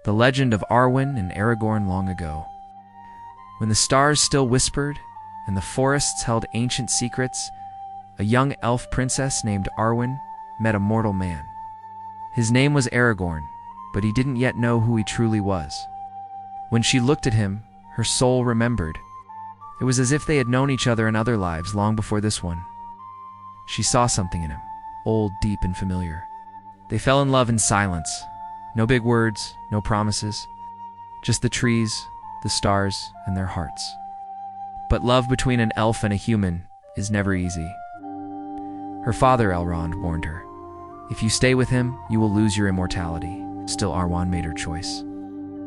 The legend of Arwen and Aragorn long ago. When the stars still whispered and the forests held ancient secrets, a young elf princess named Arwen met a mortal man. His name was Aragorn, but he didn't yet know who he truly was. When she looked at him, her soul remembered. It was as if they had known each other in other lives long before this one. She saw something in him, old, deep, and familiar. They fell in love in silence. No big words, no promises. Just the trees, the stars, and their hearts. But love between an elf and a human is never easy. Her father, Elrond, warned her. If you stay with him, you will lose your immortality. Still, Arwen made her choice.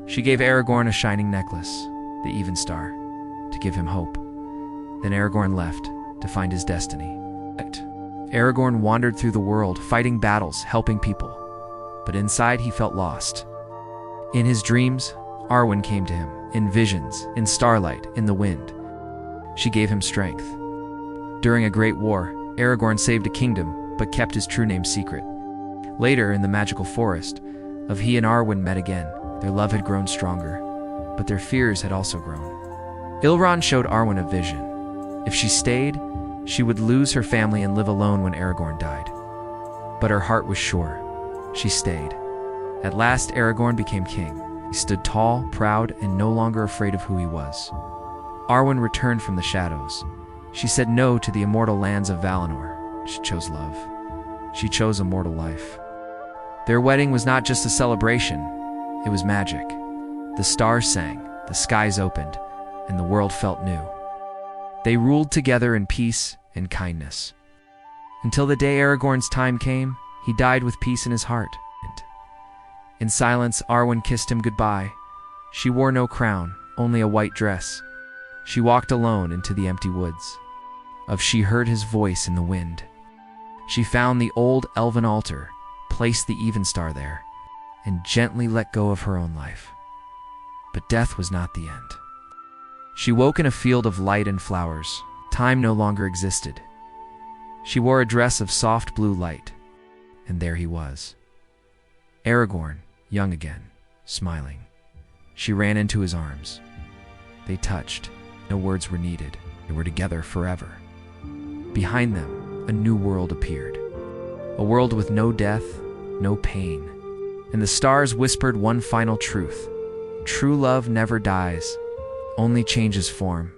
She gave Aragorn a shining necklace, the Even Star, to give him hope. Then Aragorn left to find his destiny. Aragorn wandered through the world, fighting battles, helping people. But inside he felt lost. In his dreams, Arwen came to him, in visions, in starlight, in the wind. She gave him strength. During a great war, Aragorn saved a kingdom, but kept his true name secret. Later, in the magical forest, he and Arwen met again. Their love had grown stronger, but their fears had also grown. Elrond showed Arwen a vision. If she stayed, she would lose her family and live alone when Aragorn died. But her heart was sure. She stayed. At last, Aragorn became king. He stood tall, proud, and no longer afraid of who he was. Arwen returned from the shadows. She said no to the immortal lands of Valinor. She chose love. She chose a mortal life. Their wedding was not just a celebration, it was magic. The stars sang, the skies opened, and the world felt new. They ruled together in peace and kindness. Until the day Aragorn's time came, he died with peace in his heart. In silence, Arwen kissed him goodbye. She wore no crown, only a white dress. She walked alone into the empty woods. She heard his voice in the wind. She found the old elven altar, placed the Even Star there, and gently let go of her own life. But death was not the end. She woke in a field of light and flowers. Time no longer existed. She wore a dress of soft blue light, and there he was. Aragorn, young again, smiling. She ran into his arms. They touched. No words were needed. They were together forever. Behind them, a new world appeared. A world with no death, no pain. And the stars whispered one final truth. True love never dies, only changes form.